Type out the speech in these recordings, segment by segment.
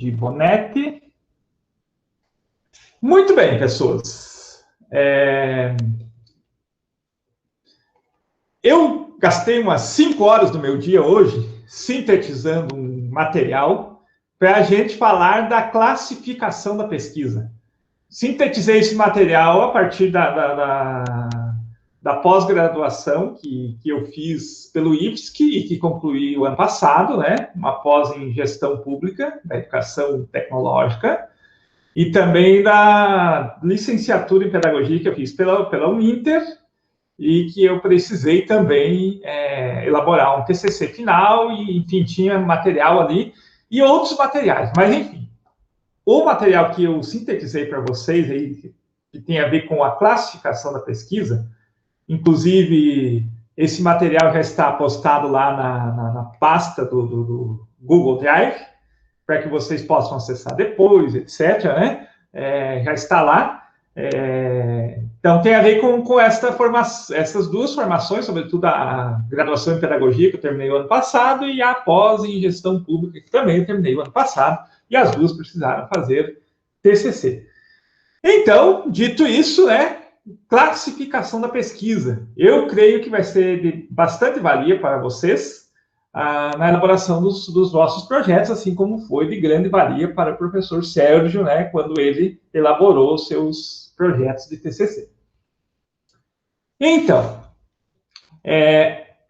de Bonetti. Muito bem, pessoas. Eu gastei umas 5 horas do meu dia hoje sintetizando um material para a gente falar da classificação da pesquisa. Sintetizei esse material a partir da pós-graduação que eu fiz pelo IFSC e que concluí o ano passado, né? Uma pós em gestão pública, da educação tecnológica, e também da licenciatura em pedagogia que eu fiz pela Uninter, e que eu precisei também elaborar um TCC final, e, enfim, tinha material ali, e outros materiais, mas, enfim. O material que eu sintetizei para vocês, aí, que tem a ver com a classificação da pesquisa, inclusive, esse material já está postado lá na pasta do Google Drive, para que vocês possam acessar depois, etc., né? Já está lá. Então, tem a ver com essas duas formações, sobretudo a graduação em pedagogia, que eu terminei o ano passado, e a pós em gestão pública, que também eu terminei o ano passado, e as duas precisaram fazer TCC. Então, dito isso, classificação da pesquisa. Eu creio que vai ser de bastante valia para vocês na elaboração dos vossos projetos, assim como foi de grande valia para o professor Sérgio, quando ele elaborou seus projetos de TCC. Então,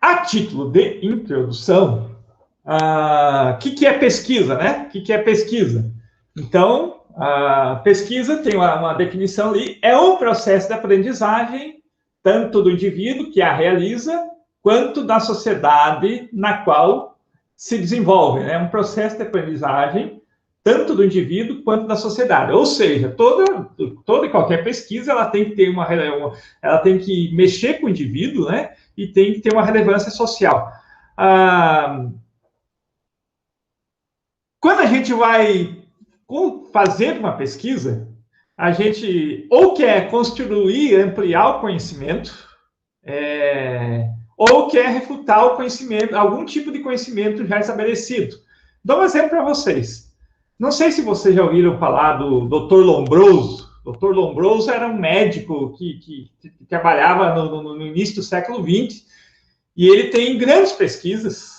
a título de introdução, o que é pesquisa, O que é pesquisa? Então, a pesquisa tem uma definição ali, é um processo de aprendizagem, tanto do indivíduo que a realiza, quanto da sociedade na qual se desenvolve. É um processo de aprendizagem, tanto do indivíduo quanto da sociedade. Ou seja, toda e qualquer pesquisa ela tem que ter ela tem que mexer com o indivíduo, e tem que ter uma relevância social. Quando a gente vai fazer uma pesquisa, a gente ou quer construir, ampliar o conhecimento, ou quer refutar o conhecimento, algum tipo de conhecimento já estabelecido. Dou um exemplo para vocês. Não sei se vocês já ouviram falar do Dr. Lombroso. Dr. Lombroso era um médico que trabalhava no início do século XX, e ele tem grandes pesquisas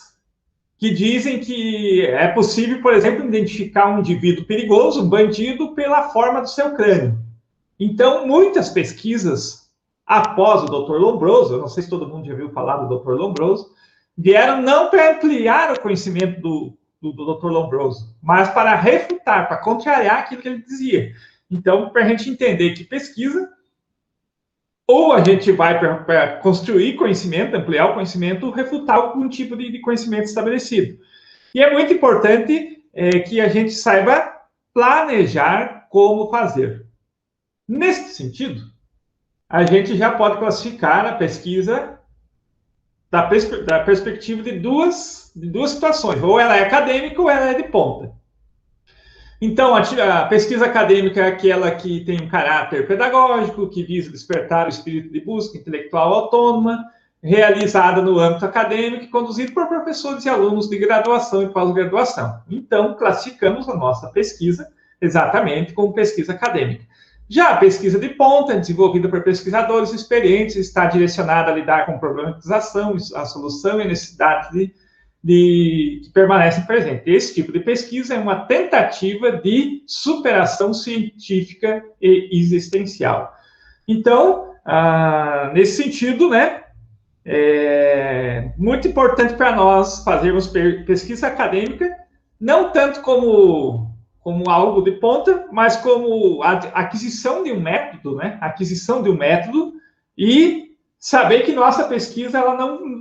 que dizem que é possível, por exemplo, identificar um indivíduo perigoso, um bandido, pela forma do seu crânio. Então, muitas pesquisas após o Dr. Lombroso, eu não sei se todo mundo já ouviu falar do Dr. Lombroso, vieram não para ampliar o conhecimento do Dr. Lombroso, mas para refutar, para contrariar aquilo que ele dizia. Então, para a gente entender que pesquisa, ou a gente vai para construir conhecimento, ampliar o conhecimento, ou refutar algum tipo de conhecimento estabelecido. E é muito importante que a gente saiba planejar como fazer. Nesse sentido, a gente já pode classificar a pesquisa da perspectiva de duas situações. Ou ela é acadêmica ou ela é de ponta. Então, a pesquisa acadêmica é aquela que tem um caráter pedagógico, que visa despertar o espírito de busca intelectual autônoma, realizada no âmbito acadêmico e conduzida por professores e alunos de graduação e pós-graduação. Então, classificamos a nossa pesquisa exatamente como pesquisa acadêmica. Já a pesquisa de ponta, desenvolvida por pesquisadores experientes, está direcionada a lidar com problematização, a solução e a necessidade que permanecem presentes. Esse tipo de pesquisa é uma tentativa de superação científica e existencial. Então, nesse sentido, é muito importante para nós fazermos pesquisa acadêmica, não tanto como algo de ponta, mas como a aquisição de um método, aquisição de um método, e saber que nossa pesquisa ela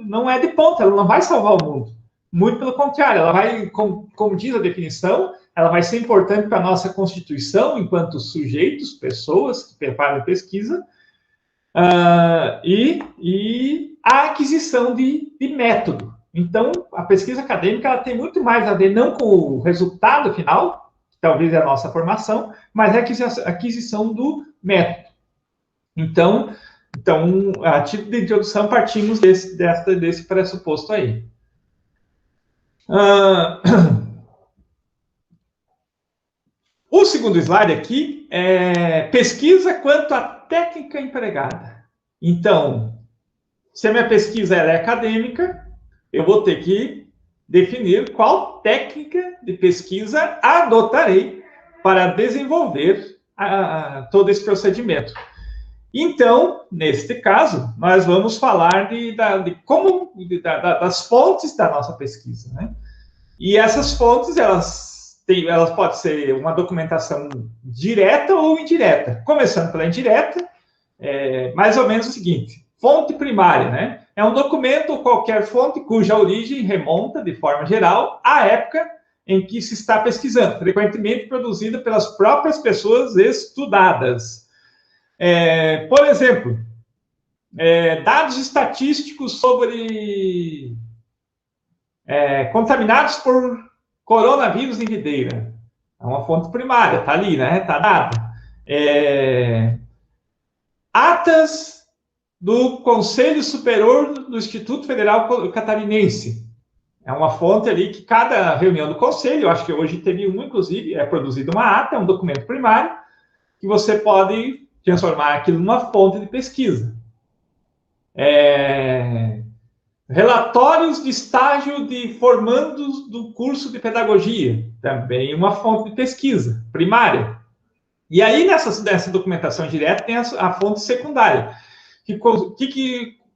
não é de ponta, ela não vai salvar o mundo. Muito pelo contrário, ela vai, como diz a definição, ela vai ser importante para a nossa constituição enquanto sujeitos, pessoas que preparam pesquisa, e a aquisição de método. Então, a pesquisa acadêmica ela tem muito mais a ver não com o resultado final, que talvez é a nossa formação, mas a aquisição do método. Então a título de introdução, partimos desse pressuposto aí. O segundo slide aqui é pesquisa quanto à técnica empregada. Então, se a minha pesquisa é acadêmica, eu vou ter que definir qual técnica de pesquisa adotarei para desenvolver todo esse procedimento. Então, neste caso, nós vamos falar das fontes da nossa pesquisa, né? E essas fontes, elas podem ser uma documentação direta ou indireta. Começando pela indireta, mais ou menos o seguinte: fonte primária, né? É um documento ou qualquer fonte cuja origem remonta, de forma geral, à época em que se está pesquisando, frequentemente produzida pelas próprias pessoas estudadas. Por exemplo, dados estatísticos sobre contaminados por coronavírus em videira. É uma fonte primária, está ali, né? Está dada. Atas do Conselho Superior do Instituto Federal Catarinense. É uma fonte ali que cada reunião do conselho, eu acho que hoje teve uma, inclusive, é produzida uma ata, é um documento primário, que você pode transformar aquilo numa fonte de pesquisa. Relatórios de estágio de formandos do curso de pedagogia, também uma fonte de pesquisa primária. E aí, nessa documentação direta, tem a fonte secundária, que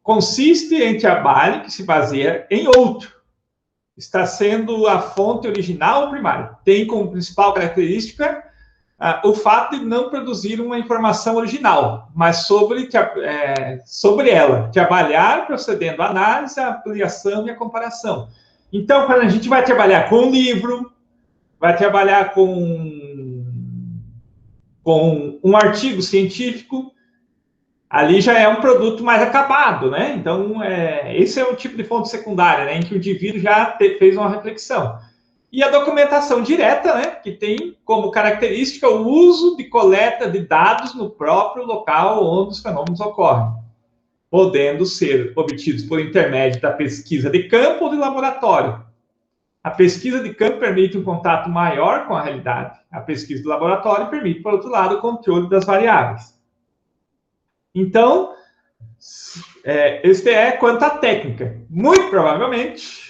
consiste em trabalho que se baseia em outro. Está sendo a fonte original ou primária. Tem como principal característica o fato de não produzir uma informação original, mas sobre ela, trabalhar procedendo à análise, a ampliação e a comparação. Então, quando a gente vai trabalhar com um livro, vai trabalhar com um artigo científico, ali já é um produto mais acabado, né? Então, esse é o tipo de fonte secundária, né, em que o indivíduo já fez uma reflexão. E a documentação direta, né, que tem como característica o uso de coleta de dados no próprio local onde os fenômenos ocorrem, podendo ser obtidos por intermédio da pesquisa de campo ou de laboratório. A pesquisa de campo permite um contato maior com a realidade. A pesquisa de laboratório permite, por outro lado, o controle das variáveis. Então, este é quanto à técnica. Muito provavelmente,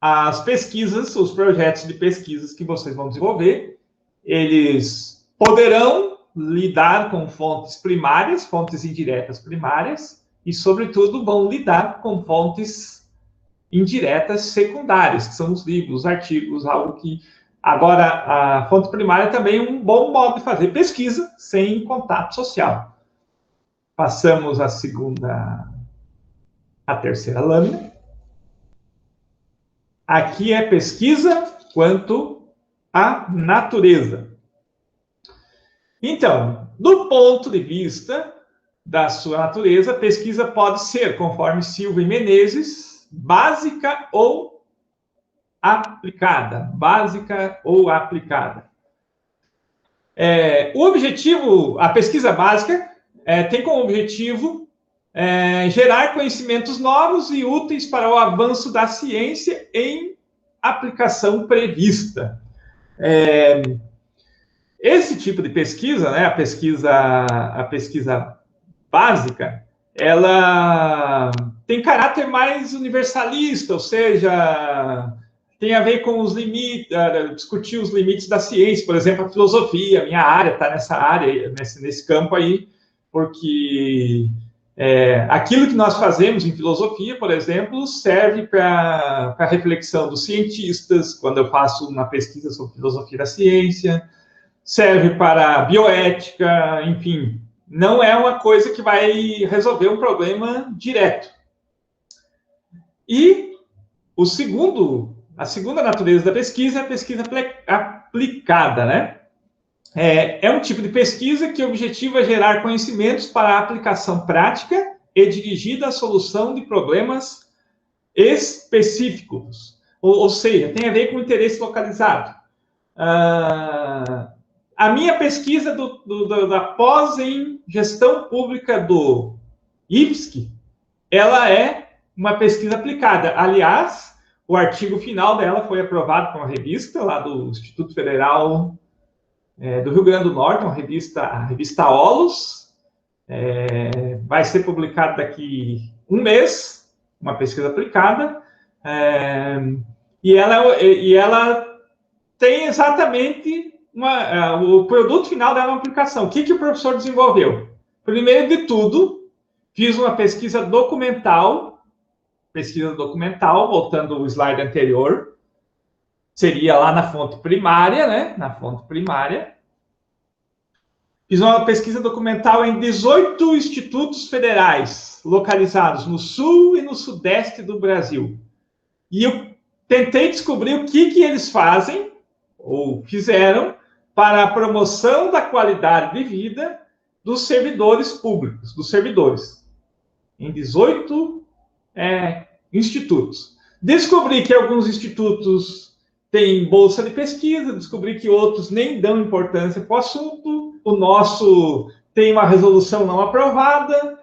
as pesquisas, os projetos de pesquisas que vocês vão desenvolver, eles poderão lidar com fontes primárias, fontes indiretas primárias, e, sobretudo, vão lidar com fontes indiretas secundárias, que são os livros, os artigos, algo que... Agora, a fonte primária também é um bom modo de fazer pesquisa sem contato social. Passamos a terceira lâmina. Aqui é pesquisa quanto à natureza. Então, do ponto de vista da sua natureza, a pesquisa pode ser, conforme Silva e Menezes, básica ou aplicada. Básica ou aplicada. O objetivo, a pesquisa básica, tem como objetivo gerar conhecimentos novos e úteis para o avanço da ciência em aplicação prevista. Esse tipo de pesquisa, né, a pesquisa básica, ela tem caráter mais universalista, ou seja, tem a ver com os limites, discutir os limites da ciência, por exemplo, a filosofia, a minha área está nessa área, nesse campo aí, porque aquilo que nós fazemos em filosofia, por exemplo, serve para a reflexão dos cientistas, quando eu faço uma pesquisa sobre filosofia da ciência, serve para a bioética, enfim, não é uma coisa que vai resolver um problema direto. E a segunda natureza da pesquisa é a pesquisa aplicada, né? É um tipo de pesquisa que objetiva gerar conhecimentos para a aplicação prática e dirigida à solução de problemas específicos. Ou seja, tem a ver com interesse localizado. A minha pesquisa da pós em gestão pública do IFSC, ela é uma pesquisa aplicada. Aliás, o artigo final dela foi aprovado por uma revista lá do Instituto Federal do Rio Grande do Norte, a revista Olus. Vai ser publicado daqui um mês, uma pesquisa aplicada, e ela tem exatamente o produto final dela é uma aplicação. O que o professor desenvolveu? Primeiro de tudo, fiz uma pesquisa documental, voltando ao slide anterior, seria lá na fonte primária, né? Na fonte primária. Fiz uma pesquisa documental em 18 institutos federais, localizados no sul e no sudeste do Brasil. E eu tentei descobrir o que eles fazem, ou fizeram, para a promoção da qualidade de vida dos servidores públicos, dos servidores, em 18 institutos. Descobri que alguns institutos têm bolsa de pesquisa, descobri que outros nem dão importância para o assunto, o nosso tem uma resolução não aprovada,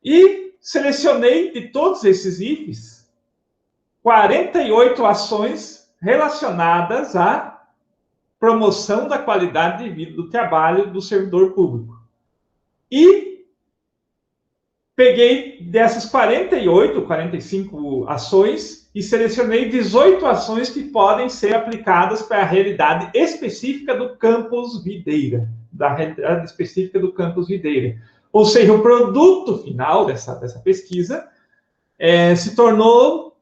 e selecionei de todos esses IFES 48 ações relacionadas à promoção da qualidade de vida do trabalho do servidor público. E peguei dessas 45 ações e selecionei 18 ações que podem ser aplicadas para a realidade específica do Campus Videira, Ou seja, o produto final dessa pesquisa se tornou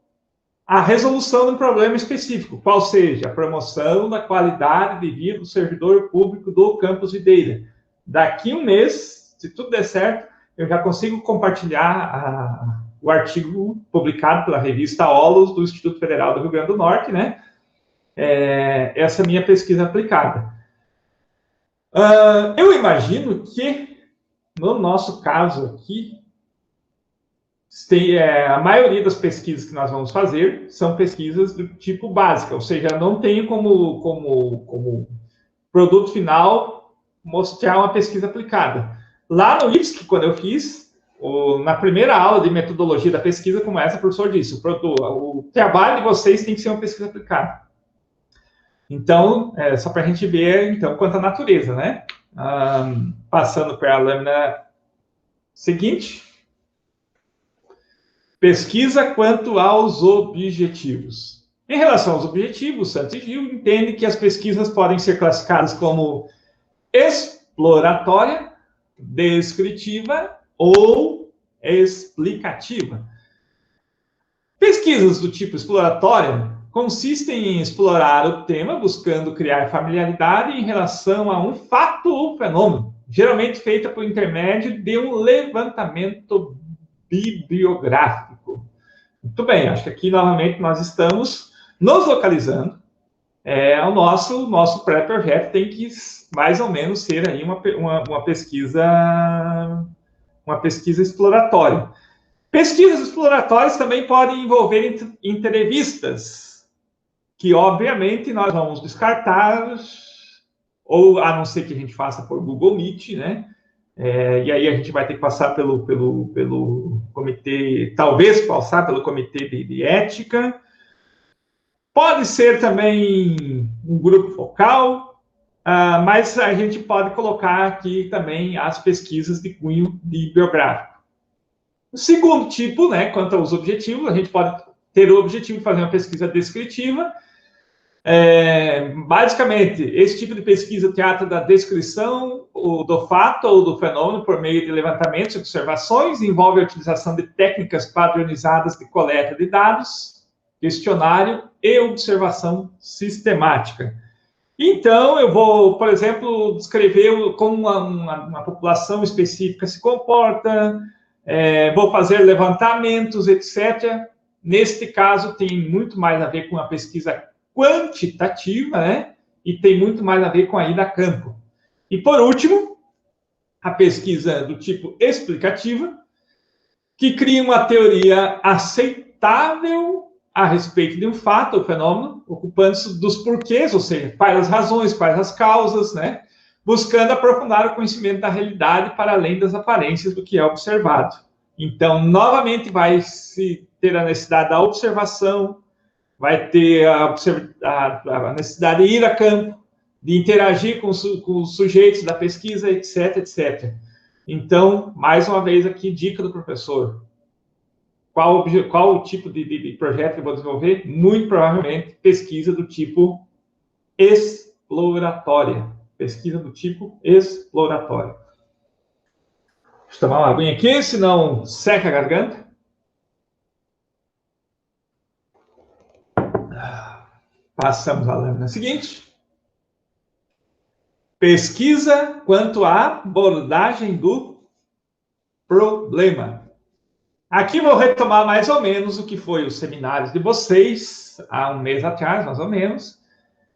a resolução de um problema específico, qual seja a promoção da qualidade de vida do servidor público do Campus Videira. Daqui um mês, se tudo der certo, eu já consigo compartilhar o artigo publicado pela revista Olus do Instituto Federal do Rio Grande do Norte, né? Essa minha pesquisa aplicada. Eu imagino que, no nosso caso aqui, a maioria das pesquisas que nós vamos fazer são pesquisas do tipo básica, ou seja, não tenho como produto final mostrar uma pesquisa aplicada. Lá no IFSC, quando eu fiz, na primeira aula de metodologia da pesquisa, como essa, o professor disse, o trabalho de vocês tem que ser uma pesquisa aplicada. Então, só para a gente ver, então, quanto à natureza, né? Passando para a lâmina seguinte. Pesquisa quanto aos objetivos. Em relação aos objetivos, Santos e Gil entende que as pesquisas podem ser classificadas como exploratória, descritiva ou explicativa. Pesquisas do tipo exploratória consistem em explorar o tema, buscando criar familiaridade em relação a um fato ou fenômeno, geralmente feita por intermédio de um levantamento bibliográfico. Muito bem, acho que aqui, novamente, nós estamos nos localizando. O nosso pré-projeto tem que, mais ou menos, ser aí uma pesquisa exploratória. Pesquisas exploratórias também podem envolver entrevistas, que, obviamente, nós vamos descartar, ou a não ser que a gente faça por Google Meet, né? E aí a gente vai ter que passar pelo comitê, talvez passar pelo comitê de ética. Pode ser também um grupo focal, mas a gente pode colocar aqui também as pesquisas de cunho bibliográfico. O segundo tipo, né, quanto aos objetivos, a gente pode ter o objetivo de fazer uma pesquisa descritiva. Basicamente, esse tipo de pesquisa trata da descrição do fato ou do fenômeno por meio de levantamentos e observações, envolve a utilização de técnicas padronizadas de coleta de dados, questionário e observação sistemática. Então, eu vou, por exemplo, descrever como uma população específica se comporta, vou fazer levantamentos, etc. Neste caso, tem muito mais a ver com a pesquisa quantitativa, né? E tem muito mais a ver com a ida a campo. E, por último, a pesquisa do tipo explicativa, que cria uma teoria aceitável a respeito de um fato ou fenômeno, ocupando-se dos porquês, ou seja, quais as razões, quais as causas, né? Buscando aprofundar o conhecimento da realidade para além das aparências do que é observado. Então, novamente, vai se ter a necessidade da observação, vai ter a necessidade de ir a campo, de interagir com os sujeitos da pesquisa, etc, etc. Então, mais uma vez aqui, dica do professor. Qual o tipo de projeto que eu vou desenvolver? Muito provavelmente pesquisa do tipo exploratória. Pesquisa do tipo exploratória. Deixa eu tomar uma aguinha aqui, senão seca a garganta. Passamos à lâmina seguinte. Pesquisa quanto à abordagem do problema. Aqui vou retomar mais ou menos o que foi os seminários de vocês, há um mês atrás, mais ou menos,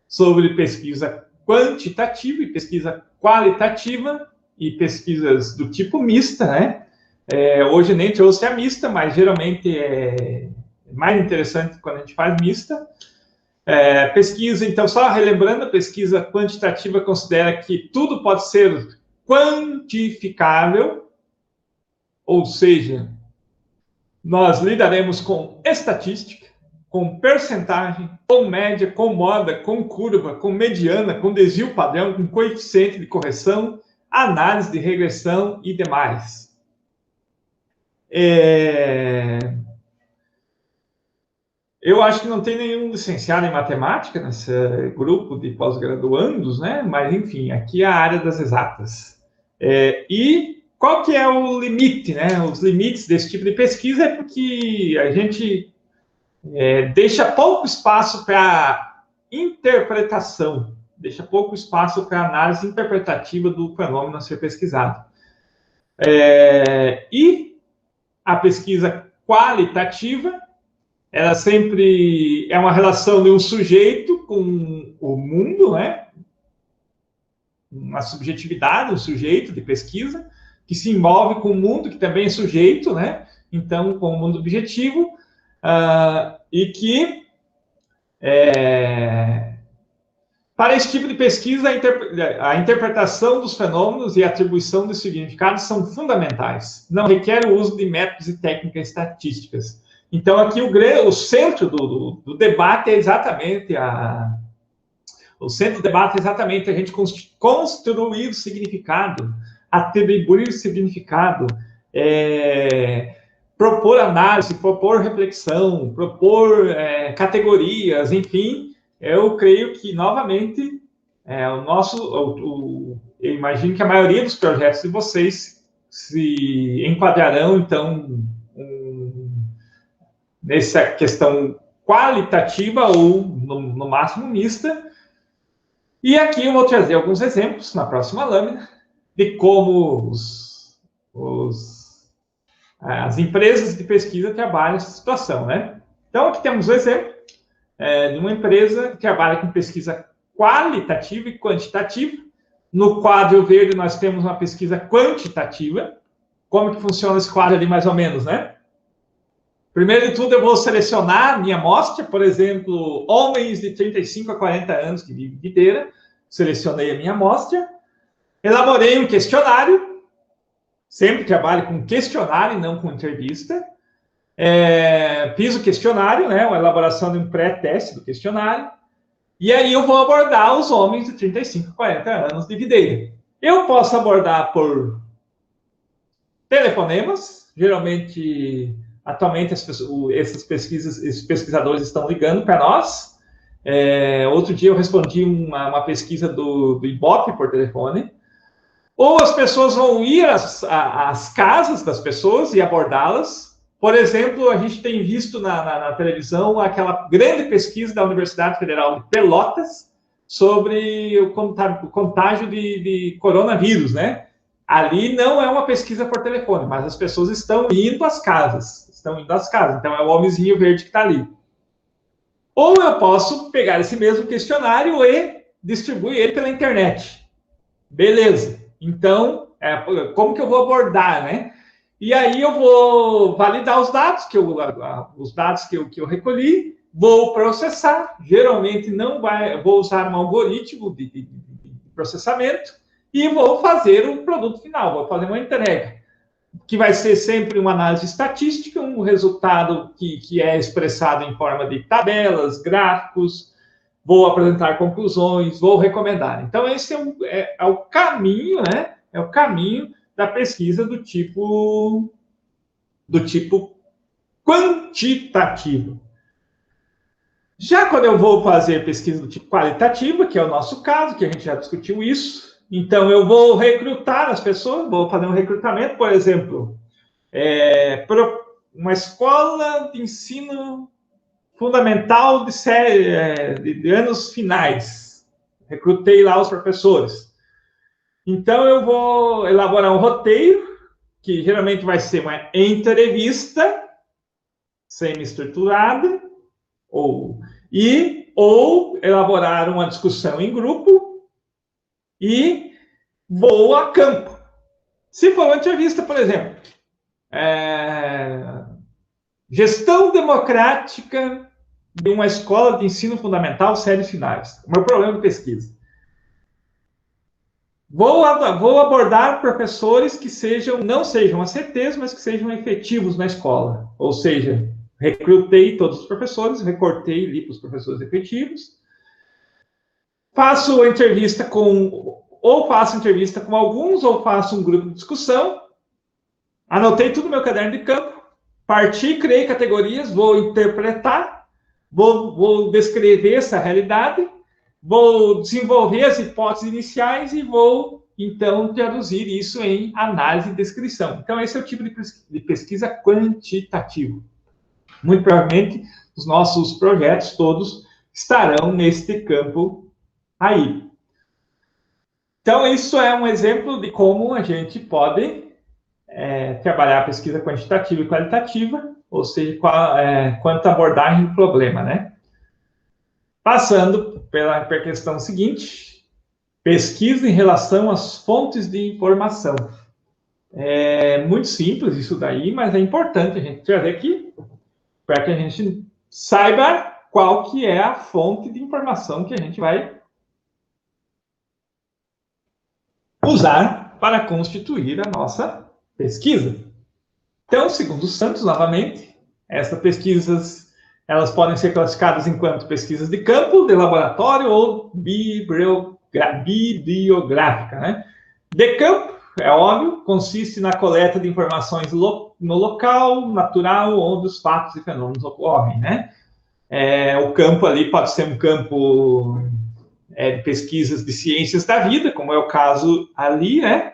sobre pesquisa quantitativa e pesquisa qualitativa e pesquisas do tipo mista, né? Hoje nem trouxe a mista, mas geralmente é mais interessante quando a gente faz mista. Pesquisa, então, só relembrando, a pesquisa quantitativa considera que tudo pode ser quantificável, ou seja, nós lidaremos com estatística, com percentagem, com média, com moda, com curva, com mediana, com desvio padrão, com coeficiente de correção, análise de regressão e demais. Eu acho que não tem nenhum licenciado em matemática nesse grupo de pós-graduandos, né? Mas, enfim, aqui é a área das exatas. E qual que é o limite, né? Os limites desse tipo de pesquisa é porque a gente deixa pouco espaço para interpretação, deixa pouco espaço para análise interpretativa do fenômeno a ser pesquisado. E a pesquisa qualitativa, ela sempre é uma relação de um sujeito com o mundo, né? Uma subjetividade, um sujeito de pesquisa, que se envolve com o mundo, que também é sujeito, né? Então, com o mundo objetivo, e que, para esse tipo de pesquisa, a interpretação dos fenômenos e a atribuição de significados são fundamentais. Não requer o uso de métodos e técnicas estatísticas. Então, aqui o centro do debate é exatamente a gente construir o significado, atribuir o significado, propor análise, propor reflexão, propor categorias, enfim. Eu creio que, novamente, eu imagino que a maioria dos projetos de vocês se enquadrarão, então, nessa questão qualitativa ou, no máximo, mista. E aqui eu vou trazer alguns exemplos, na próxima lâmina, de como as empresas de pesquisa trabalham essa situação, né? Então, aqui temos um exemplo de uma empresa que trabalha com pesquisa qualitativa e quantitativa. No quadro verde, nós temos uma pesquisa quantitativa. Como que funciona esse quadro ali, mais ou menos, né? Primeiro de tudo, eu vou selecionar minha amostra, por exemplo, homens de 35 a 40 anos de videira. Selecionei a minha amostra, elaborei um questionário, sempre trabalho com questionário e não com entrevista. Fiz o questionário, né, a elaboração de um pré-teste do questionário, e aí eu vou abordar os homens de 35 a 40 anos de videira. Eu posso abordar por telefonemas, geralmente... Atualmente, esses pesquisadores estão ligando para nós. Outro dia eu respondi uma pesquisa do Ibope por telefone. Ou as pessoas vão ir às casas das pessoas e abordá-las. Por exemplo, a gente tem visto na televisão aquela grande pesquisa da Universidade Federal de Pelotas sobre o contágio de coronavírus, né? Ali não é uma pesquisa por telefone, mas as pessoas estão indo às casas. Então é o homenzinho verde que está ali. Ou eu posso pegar esse mesmo questionário e distribuir ele pela internet. Beleza. Então, como que eu vou abordar, né? E aí eu vou validar os dados que eu recolhi, vou processar. Geralmente vou usar um algoritmo de processamento e vou fazer o produto final, vou fazer uma entrega, que vai ser sempre uma análise estatística, um resultado que é expressado em forma de tabelas, gráficos, vou apresentar conclusões, vou recomendar. Então, esse é o caminho, né? É o caminho da pesquisa do tipo quantitativo. Já quando eu vou fazer pesquisa do tipo qualitativa, que é o nosso caso, que a gente já discutiu isso, então eu vou recrutar as pessoas, vou fazer um recrutamento, por exemplo, para uma escola de ensino fundamental de anos finais. Recrutei lá os professores. Então eu vou elaborar um roteiro, que geralmente vai ser uma entrevista semi-estruturada, ou elaborar uma discussão em grupo e vou a campo. Se for uma entrevista, por exemplo, gestão democrática de uma escola de ensino fundamental, séries finais. O meu problema de pesquisa. Vou abordar professores que não sejam ACTs, mas que sejam efetivos na escola. Ou seja, recrutei todos os professores, recortei ali para os professores efetivos. Faço entrevista com alguns, ou faço um grupo de discussão. Anotei tudo no meu caderno de campo. Parti, criei categorias, vou interpretar, vou descrever essa realidade, vou desenvolver as hipóteses iniciais e vou, então, traduzir isso em análise e descrição. Então, esse é o tipo de pesquisa quantitativa. Muito provavelmente, os nossos projetos todos estarão neste campo aí. Então, isso é um exemplo de como a gente pode trabalhar a pesquisa quantitativa e qualitativa, ou seja, quanto à abordagem do problema, né? Passando pela questão seguinte, pesquisa em relação às fontes de informação. É muito simples isso daí, mas é importante a gente trazer aqui para que a gente saiba qual que é a fonte de informação que a gente vai usar para constituir a nossa pesquisa. Então, segundo Santos, novamente, essas pesquisas elas podem ser classificadas enquanto pesquisas de campo, de laboratório ou bibliográfica, né? De campo, é óbvio, consiste na coleta de informações no local natural onde os fatos e fenômenos ocorrem, né? O campo ali pode ser um campo de pesquisas de ciências da vida, como é o caso ali, né?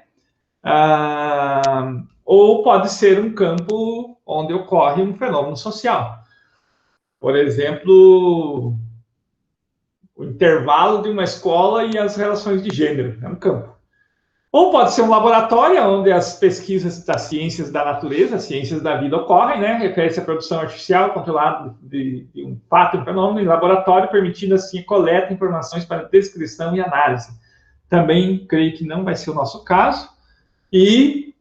Ou pode ser um campo onde ocorre um fenômeno social. Por exemplo, o intervalo de uma escola e as relações de gênero, é um campo. Ou pode ser um laboratório onde as pesquisas das ciências da natureza, as ciências da vida ocorrem, né? Refere-se à produção artificial controlada de um fato, um fenômeno em laboratório, permitindo assim a coleta de informações para descrição e análise. Também creio que não vai ser o nosso caso. E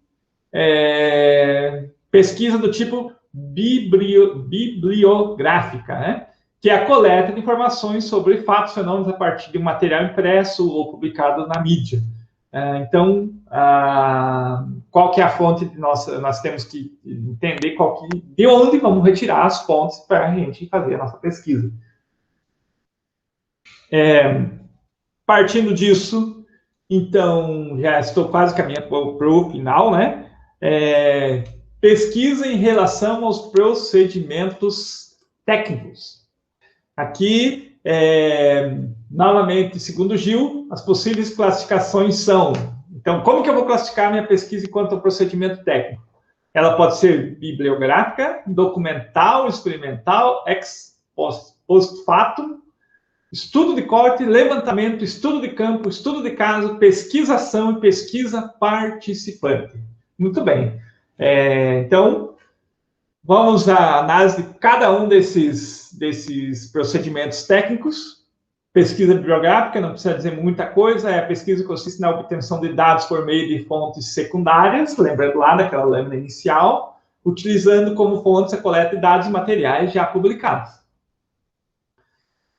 pesquisa do tipo bibliográfica, né? Que é a coleta de informações sobre fatos, fenômenos a partir de um material impresso ou publicado na mídia. Então, qual que é a fonte de nós temos que entender de onde vamos retirar as fontes para a gente fazer a nossa pesquisa. Partindo disso, então, já estou quase caminhando para o final, né? Pesquisa em relação aos procedimentos técnicos. Aqui, novamente, segundo Gil, as possíveis classificações são... Então, como que eu vou classificar minha pesquisa quanto ao procedimento técnico? Ela pode ser bibliográfica, documental, experimental, ex post factum, estudo de corte, levantamento, estudo de campo, estudo de caso, pesquisação e pesquisa participante. Muito bem. Então, vamos à análise de cada um desses procedimentos técnicos. Pesquisa bibliográfica, não precisa dizer muita coisa, a pesquisa que consiste na obtenção de dados por meio de fontes secundárias, lembrando lá daquela lâmina inicial, utilizando como fontes a coleta de dados materiais já publicados.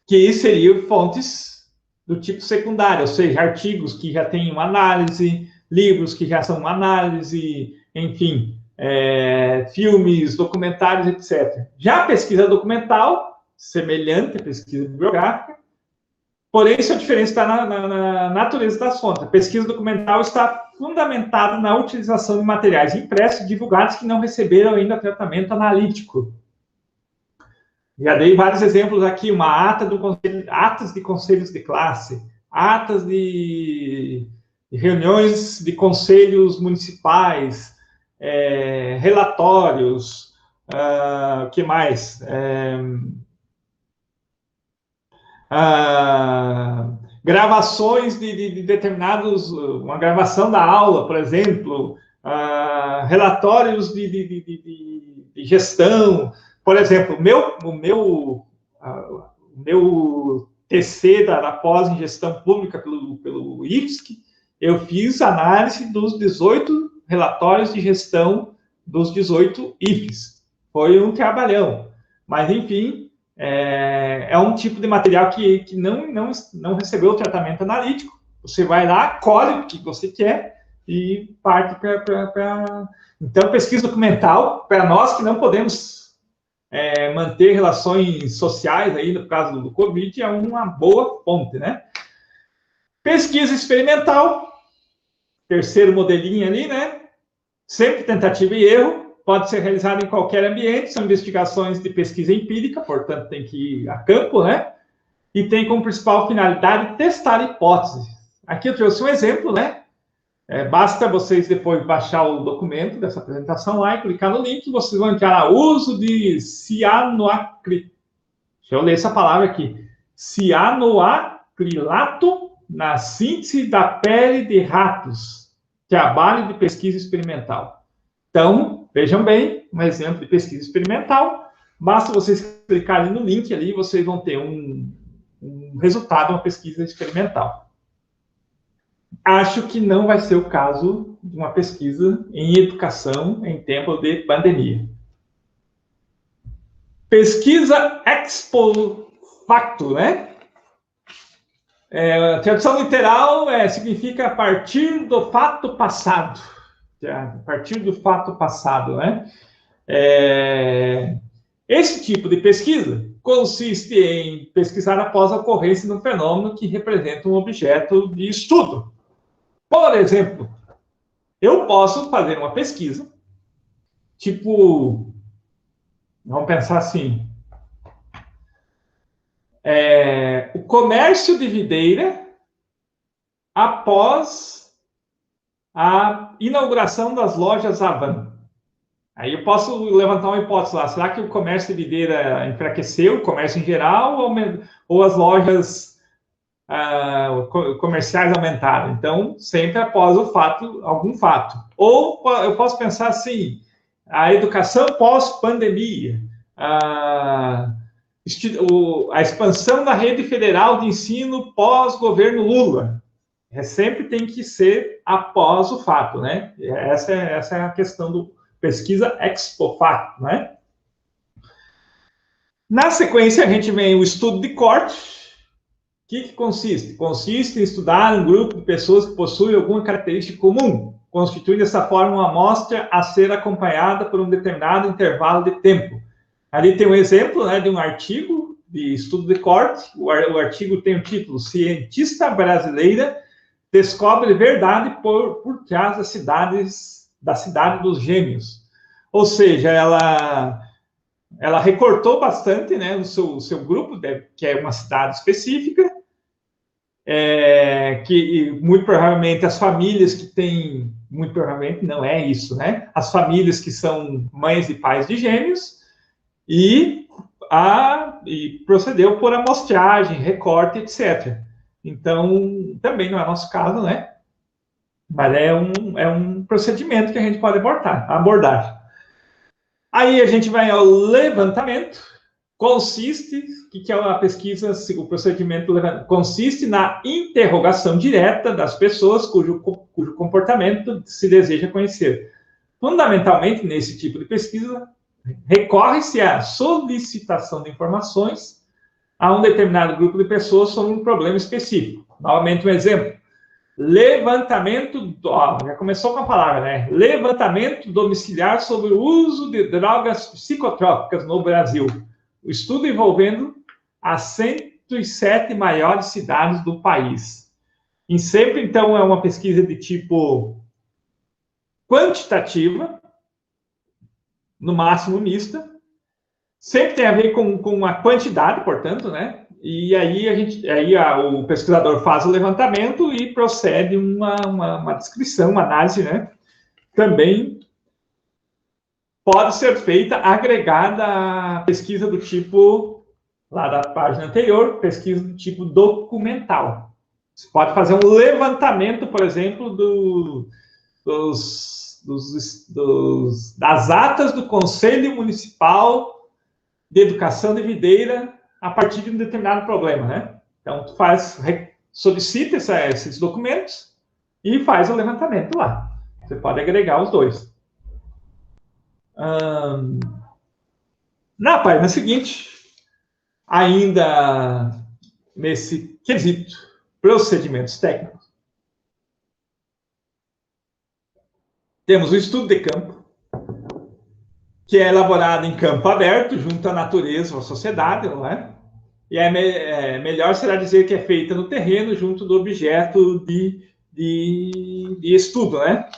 Que seriam fontes do tipo secundário, ou seja, artigos que já têm uma análise, livros que já são uma análise, enfim, filmes, documentários, etc. Já a pesquisa documental, semelhante à pesquisa bibliográfica, Porém, isso a diferença está na natureza das fontes. A pesquisa documental está fundamentada na utilização de materiais impressos e divulgados que não receberam ainda tratamento analítico. Já dei vários exemplos aqui, uma ata do conselho, atas de conselhos de classe, atas de reuniões de conselhos municipais, relatórios, o que mais? Gravações de determinados, uma gravação da aula, por exemplo, relatórios de gestão. Por exemplo, o meu TC da pós em gestão pública pelo IFSC, eu fiz análise dos 18 relatórios de gestão dos 18 IFs. Foi um trabalhão. Mas, enfim, é um tipo de material que não recebeu o tratamento analítico. Você vai lá, colhe o que você quer e parte para... Então, pesquisa documental, para nós que não podemos manter relações sociais, aí, no caso do Covid, é uma boa fonte, né? Pesquisa experimental, terceiro modelinho ali, né? Sempre tentativa e erro, pode ser realizado em qualquer ambiente, são investigações de pesquisa empírica, portanto, tem que ir a campo, né? E tem como principal finalidade testar hipóteses. Aqui eu trouxe um exemplo, né? Basta vocês depois baixar o documento dessa apresentação lá e clicar no link, vocês vão entrar no uso de cianoacrilato. Deixa eu ler essa palavra aqui. Cianoacrilato na síntese da pele de ratos. Trabalho de pesquisa experimental. Então, vejam bem, um exemplo de pesquisa experimental. Basta vocês clicarem no link ali, vocês vão ter um resultado, uma pesquisa experimental. Acho que não vai ser o caso de uma pesquisa em educação em tempo de pandemia. Pesquisa ex facto, né? Tradução literal significa a partir do fato passado. A partir do fato passado, né? Esse tipo de pesquisa consiste em pesquisar após a ocorrência de um fenômeno que representa um objeto de estudo. Por exemplo, eu posso fazer uma pesquisa, tipo, vamos pensar assim, o comércio de videira após a inauguração das lojas Avan. Aí eu posso levantar uma hipótese lá, será que o comércio de videira enfraqueceu, o comércio em geral, ou as lojas comerciais aumentaram? Então, sempre após o fato, algum fato. Ou eu posso pensar assim, a educação pós-pandemia, a expansão da rede federal de ensino pós-governo Lula. Sempre tem que ser após o fato, né? Essa é a questão do pesquisa ex facto, né? Na sequência, a gente vem o estudo de corte. O que consiste? Consiste em estudar um grupo de pessoas que possuem alguma característica comum, constituindo dessa forma uma amostra a ser acompanhada por um determinado intervalo de tempo. Ali tem um exemplo, né, de um artigo de estudo de corte. O artigo tem o título Cientista Brasileira descobre verdade por trás da cidade dos gêmeos. Ou seja, ela recortou bastante, né, o seu grupo, que é uma cidade específica, que muito provavelmente as famílias que têm, muito provavelmente não é isso, né? As famílias que são mães e pais de gêmeos, e procedeu por amostragem, recorte, etc. Então, também não é nosso caso, né? Mas é um procedimento que a gente pode abordar. Aí a gente vai ao levantamento. Consiste, o que é a pesquisa, o procedimento consiste na interrogação direta das pessoas cujo comportamento se deseja conhecer. Fundamentalmente, nesse tipo de pesquisa, recorre-se à solicitação de informações a um determinado grupo de pessoas sobre um problema específico. Novamente, um exemplo. Levantamento, já começou com a palavra, né? Levantamento domiciliar sobre o uso de drogas psicotrópicas no Brasil. O estudo envolvendo as 107 maiores cidades do país. E sempre, então, é uma pesquisa de tipo quantitativa, no máximo mista, sempre tem a ver com a quantidade, portanto, né? E aí o pesquisador faz o levantamento e procede uma descrição, uma análise, né? Também pode ser feita agregada à pesquisa do tipo, lá da página anterior, pesquisa do tipo documental. Você pode fazer um levantamento, por exemplo, das atas do Conselho Municipal de Educação de Videira a partir de um determinado problema, né? Então, tu solicita esses documentos e faz o levantamento lá. Você pode agregar os dois. Na página seguinte, ainda nesse quesito procedimentos técnicos, temos o estudo de campo, que é elaborado em campo aberto, junto à natureza ou à sociedade, não é? E melhor será dizer que é feita no terreno, junto do objeto de estudo, né?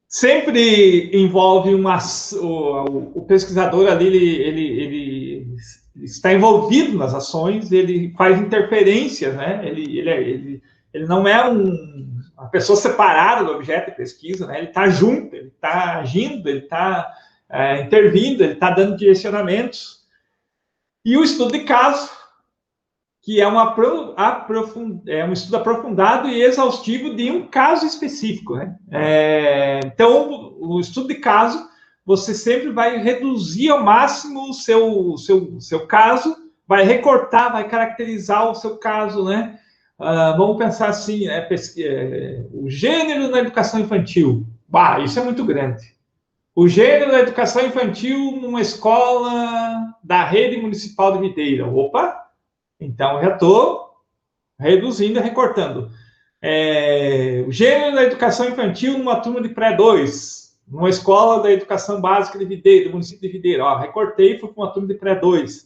Sempre envolve o pesquisador ali, ele está envolvido nas ações, ele faz interferências, né? Ele não é uma pessoa separada do objeto de pesquisa, né? Ele está junto, ele está agindo, ele está intervindo, ele está dando direcionamentos. E o estudo de caso, que é um estudo aprofundado e exaustivo de um caso específico, né? Então, o estudo de caso, você sempre vai reduzir ao máximo o seu caso, vai recortar, vai caracterizar o seu caso, né? Vamos pensar assim, o gênero na educação infantil. Isso é muito grande. O gênero da educação infantil numa escola da rede municipal de Videira. Opa! Então, já estou reduzindo e recortando. O gênero da educação infantil numa turma de pré-2, numa escola da educação básica de Videira, do município de Videira. Recortei e fui para uma turma de pré-2.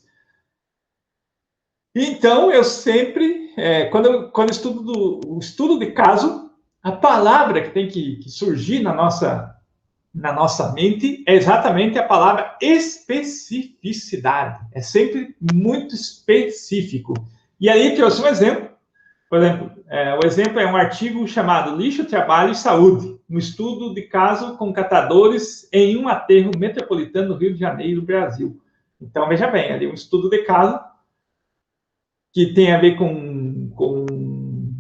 Então, eu sempre, quando eu estudo o estudo de caso, a palavra que tem que surgir na nossa mente é exatamente a palavra especificidade. É sempre muito específico. E aí trouxe um exemplo. Por exemplo, o exemplo é um artigo chamado Lixo, Trabalho e Saúde, um estudo de caso com catadores em um aterro metropolitano no Rio de Janeiro, Brasil. Então, veja bem, ali um estudo de caso que tem a ver com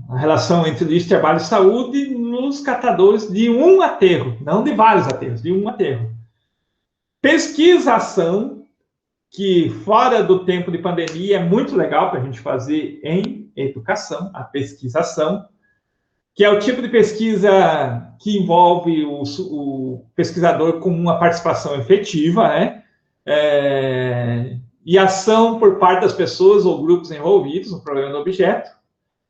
a relação entre lixo, trabalho e saúde nos catadores de um aterro, não de vários aterros, de um aterro. Pesquisação, que fora do tempo de pandemia é muito legal para a gente fazer em educação, a pesquisação, que é o tipo de pesquisa que envolve o pesquisador com uma participação efetiva, né? E ação por parte das pessoas ou grupos envolvidos no problema do objeto.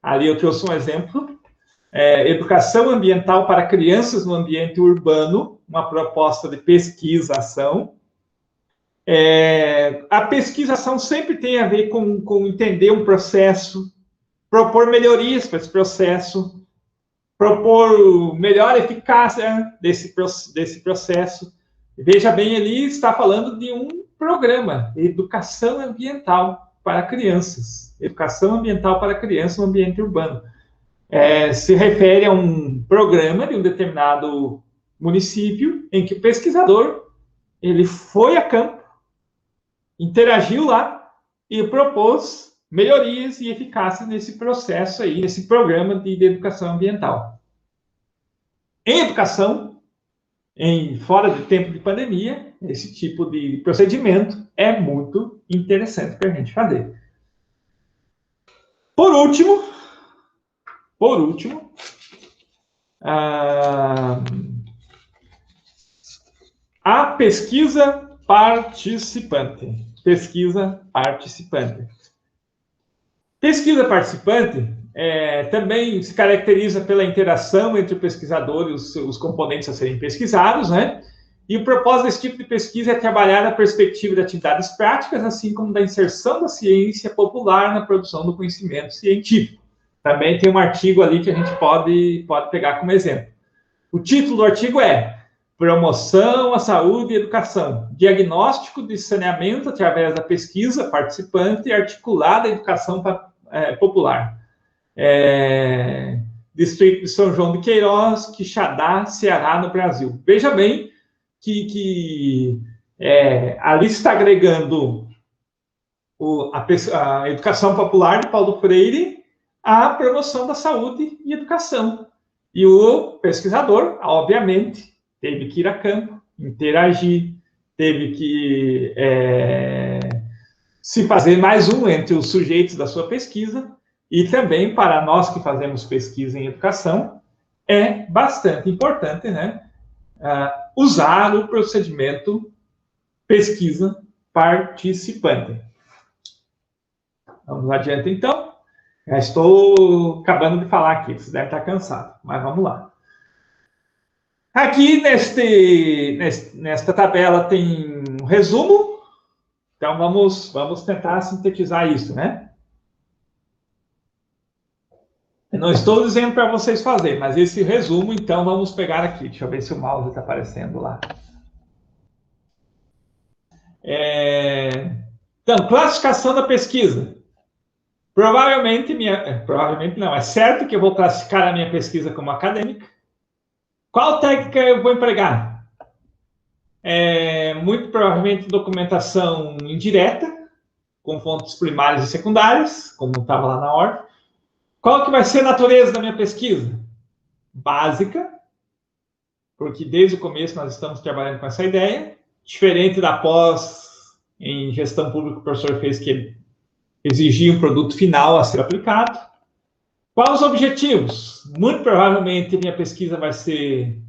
Ali eu trouxe um exemplo. Educação ambiental para crianças no ambiente urbano, uma proposta de pesquisação. A pesquisação sempre tem a ver com entender um processo, propor melhorias para esse processo, propor melhor eficácia desse processo. Veja bem, ali está falando de um programa, educação ambiental para crianças. Educação ambiental para crianças no ambiente urbano. Se refere a um programa de um determinado município em que o pesquisador ele foi a campo, interagiu lá e propôs melhorias e eficácia nesse processo aí, nesse programa de educação ambiental. Em educação, fora de tempo de pandemia, esse tipo de procedimento é muito interessante para a gente fazer. Por último, a pesquisa participante. Pesquisa participante também se caracteriza pela interação entre o pesquisador e os componentes a serem pesquisados, né? E o propósito desse tipo de pesquisa é trabalhar na perspectiva de atividades práticas, assim como da inserção da ciência popular na produção do conhecimento científico. Também tem um artigo ali que a gente pode pegar como exemplo. O título do artigo é Promoção à Saúde e Educação, Diagnóstico de Saneamento através da pesquisa participante e articulada educação popular. Distrito de São João de Queiroz, Quixadá, Ceará, no Brasil. Veja bem que ali está agregando a educação popular de Paulo Freire à promoção da saúde e educação. E o pesquisador, obviamente, teve que ir a campo, interagir, teve que se fazer mais um entre os sujeitos da sua pesquisa, e também, para nós que fazemos pesquisa em educação, é bastante importante, né, usar o procedimento pesquisa participante. Vamos adiante, então. Já estou acabando de falar aqui, você deve estar cansado, mas vamos lá. Aqui, nesta tabela, tem um resumo. Então, vamos tentar sintetizar isso, né? Eu não estou dizendo para vocês fazerem, mas esse resumo, então, vamos pegar aqui. Deixa eu ver se o mouse está aparecendo lá. Então, classificação da pesquisa. Provavelmente não, é certo que eu vou classificar a minha pesquisa como acadêmica. Qual técnica eu vou empregar? Muito provavelmente documentação indireta, com fontes primárias e secundárias, como estava lá na ordem. Qual que vai ser a natureza da minha pesquisa? Básica, porque desde o começo nós estamos trabalhando com essa ideia, diferente da pós em gestão pública que o professor fez, que exigia um produto final a ser aplicado. Quais os objetivos? Muito provavelmente minha pesquisa vai ser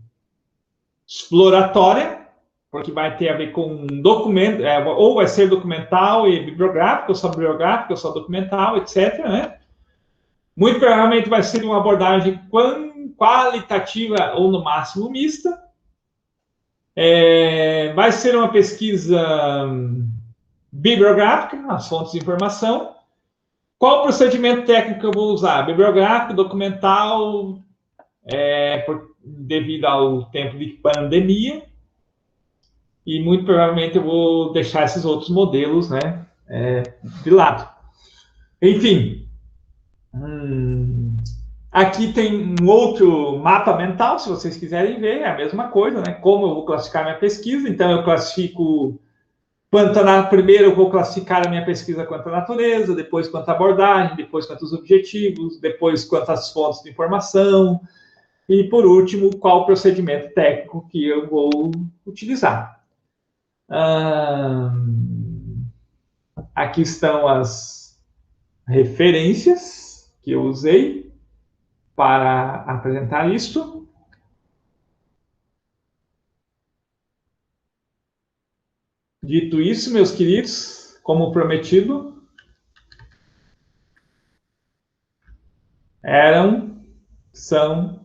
exploratória, porque vai ter a ver com um documento, ou vai ser documental e bibliográfico, ou só bibliográfico, ou só documental, etc., né? Muito provavelmente vai ser uma abordagem qualitativa ou, no máximo, mista. Vai ser uma pesquisa bibliográfica, as fontes de informação. Qual procedimento técnico eu vou usar? Bibliográfico, documental, devido ao tempo de pandemia. E muito provavelmente eu vou deixar esses outros modelos, né, de lado. Enfim, aqui tem um outro mapa mental, se vocês quiserem ver, é a mesma coisa, né? Como eu vou classificar minha pesquisa. Então, eu classifico primeiro eu vou classificar a minha pesquisa quanto à natureza, depois quanto à abordagem, depois quanto aos objetivos, depois quanto às fontes de informação, e, por último, qual o procedimento técnico que eu vou utilizar. Aqui estão as referências que eu usei para apresentar isso. Dito isso, meus queridos, como prometido, são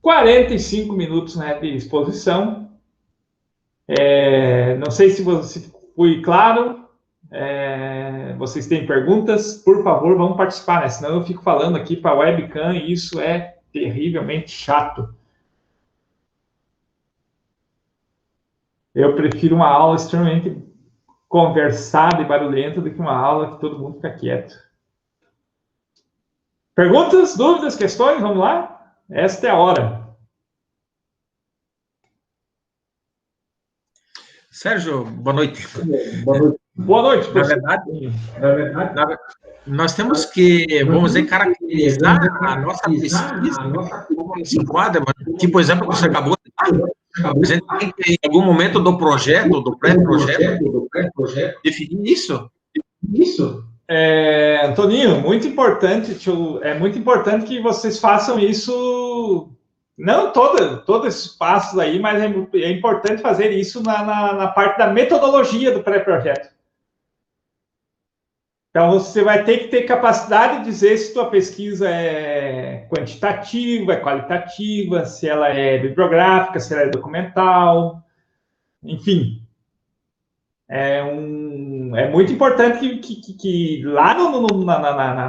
45 minutos, né, de exposição. Não sei se fui claro. Vocês têm perguntas? Por favor, vamos participar, né? Senão eu fico falando aqui para a webcam e isso é terrivelmente chato. Eu prefiro uma aula extremamente conversada e barulhenta do que uma aula que todo mundo fica quieto. Perguntas, dúvidas, questões? Vamos lá? Esta é a hora. Sérgio, boa noite. Boa noite, professor. Na verdade, nós temos que, vamos dizer, caracterizar a nossa pesquisa como se enquadra, tipo o exemplo que você acabou de dar. A gente tem que, em algum momento do projeto, do pré-projeto, definir isso. Antoninho, muito importante, é muito importante que vocês façam isso, não todos esses passos aí, mas é importante fazer isso na parte da metodologia do pré-projeto. Então, você vai ter que ter capacidade de dizer se tua pesquisa é quantitativa, é qualitativa, se ela é bibliográfica, se ela é documental, enfim. É muito importante que lá na